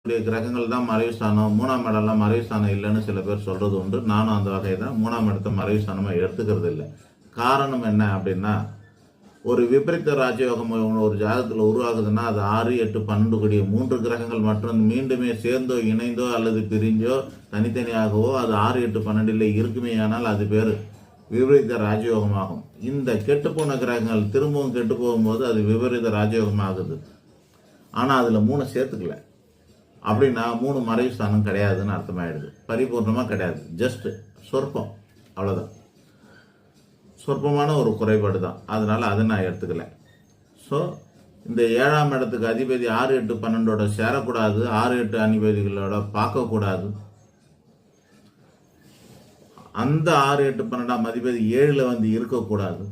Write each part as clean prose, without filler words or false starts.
கிரகங்கள் தான் மறைவு ஸ்தானம், 3ஆம் இடம்லாம் மறைவு ஸ்தானம் இல்லைன்னு சில பேர் சொல்றது உண்டு. நானும் அந்த வகை தான் 3ஆம் இடத்தை மறைவு ஸ்தானமாக எடுத்துக்கிறது இல்லை. காரணம் என்ன அப்படின்னா, ஒரு விபரீத ராஜயோகம் ஒரு ஜாதகத்தில் உருவாகுதுன்னா அது 6, 8, 12 கூடிய 3 கிரகங்கள் மற்றும் மீண்டுமே சேர்ந்தோ இணைந்தோ அல்லது பிரிஞ்சோ தனித்தனியாகவோ அது 6, 8, 12 இருக்குமே. ஆனால் அது பேர் விபரீத ராஜயோகமாகும். இந்த கெட்டுப்போன கிரகங்கள் திரும்பவும் கெட்டு போகும்போது அது விபரீத ராஜயோகம் ஆகுது. ஆனால் அதில் 3 சேர்த்துக்கல அப்படின்னா 3 மறைவு ஸ்தானம் கிடையாதுன்னு அர்த்தமாயிடுது. பரிபூர்ணமாக கிடையாது, ஜஸ்ட் சொற்பம், அவ்வளோதான். சொற்பமான ஒரு குறைபாடு தான். அதனால் அதை நான் எடுத்துக்கல. ஸோ இந்த 7ஆம் இடத்துக்கு அதிபதி 6, 8, 12 சேரக்கூடாது, 6, 8 அதிபதிகளோட பார்க்கக்கூடாது. அந்த 6, 8, 12ஆம் அதிபதி 7ல் வந்து இருக்கக்கூடாது.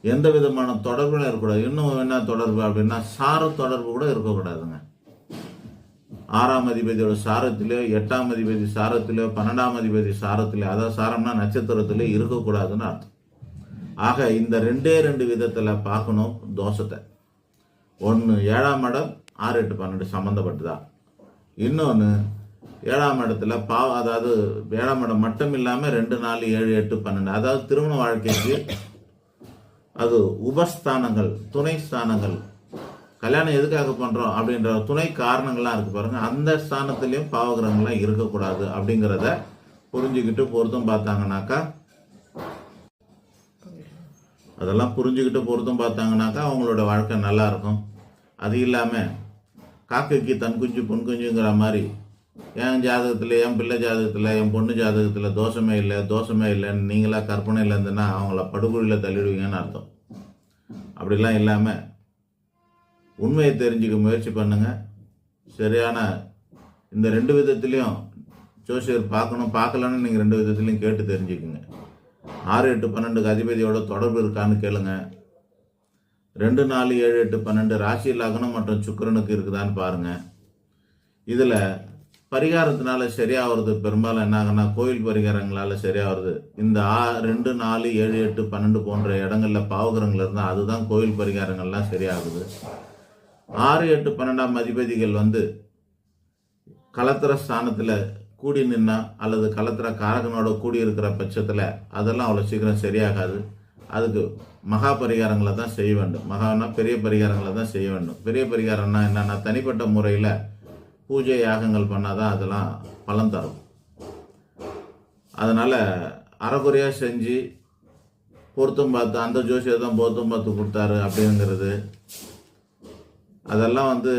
எந்த விதமான தொடர்பும் இருக்கக்கூடாது. இன்னும் என்ன தொடர்பு அப்படின்னா சார தொடர்பு கூட இருக்கக்கூடாதுங்க. 6ஆம் அதிபதியோட சாரத்திலோ, 8ஆம் அதிபதி சாரத்திலோ, 12ஆம் அதிபதி சாரத்திலோ, அதாவது சாரம்னா நட்சத்திரத்திலோ இருக்கக்கூடாதுன்னு அர்த்தம். ஆக இந்த 2 விதத்தில் பார்க்கணும் தோஷத்தை. ஒன்று 7ஆம் இடம் 6, 8, 12 சம்மந்தப்பட்டுதா. இன்னொன்று 7ஆம் இடத்துல அதாவது 7ஆம் இடம் மட்டும் இல்லாமல் 2, 4, 7, 8, 12 அதாவது திருமண வாழ்க்கைக்கு அது உபஸ்தானங்கள், துணை ஸ்தானங்கள். கல்யாணம் எதுக்காக பண்ணுறோம் அப்படின்ற துணை காரணங்கள்லாம் இருக்குது பாருங்கள். அந்த ஸ்தானத்துலேயும் பாவகிரகங்கள்லாம் இருக்கக்கூடாது அப்படிங்கிறத புரிஞ்சுக்கிட்டு பொருத்தம் பார்த்தாங்கனாக்கா, அதெல்லாம் புரிஞ்சுக்கிட்டு பொருத்தம் பார்த்தாங்கனாக்கா அவங்களோட வாழ்க்கை நல்லா இருக்கும். அது இல்லாமல் காக்கைக்கு தன் குஞ்சு பொன் குஞ்சுங்கிற மாதிரி என் ஜாதகத்தில், என் பிள்ளை ஜாதகத்தில், என் பொண்ணு ஜாதகத்தில் தோஷமே இல்லைன்னு நீங்களாக கற்பனையில் இருந்துன்னா அவங்கள படுகொலியில் தள்ளிடுவீங்கன்னு அர்த்தம். அப்படிலாம் இல்லாமல் உண்மையை தெரிஞ்சுக்க முயற்சி பண்ணுங்கள். சரியான இந்த 2 விதத்துலேயும் ஜோசியர் பார்க்கலன்னு நீங்கள் 2 விதத்துலையும் கேட்டு தெரிஞ்சுக்குங்க. 6, 8, 12 அதிபதியோட தொடர்பு இருக்கான்னு கேளுங்க. 2, 4, 7, 8, 12 ராசி லக்னம் மற்றும் சுக்கிரனுக்கு இருக்குதான்னு பாருங்கள். இதில் பரிகாரத்தினால சரியாகிறது பெரும்பாலும் என்ன ஆகுன்னா கோயில் பரிகாரங்களால் சரியாகிறது. இந்த 2, 4, 7, 8, 12 போன்ற இடங்களில் பாவகிரகங்கள் இருந்தால் அதுதான் கோயில் பரிகாரங்கள்லாம் சரியாகுது. 6, 8, 12ஆம் அதிபதிகள் வந்து கலத்திர ஸ்தானத்தில் கூடி நின்னா அல்லது கலத்திர காரகனோட கூடி இருக்கிற பட்சத்தில் அதெல்லாம் அவ்வளோ சீக்கிரம் சரியாகாது. அதுக்கு மகா பரிகாரங்களை தான் செய்ய வேண்டும். மகானா பெரிய பரிகாரங்களை தான் செய்ய வேண்டும். பெரிய பரிகாரம்னா என்னன்னா தனிப்பட்ட முறையில் பூஜை யாகங்கள் பண்ணாதான் அதெல்லாம் பலன் தரும். அதனால் அறகுறையாக செஞ்சு பொருத்தம் பார்த்து அந்த ஜோசியர் தான் பொருத்தம் பார்த்து கொடுத்தாரு அப்படிங்கிறது அதெல்லாம் வந்து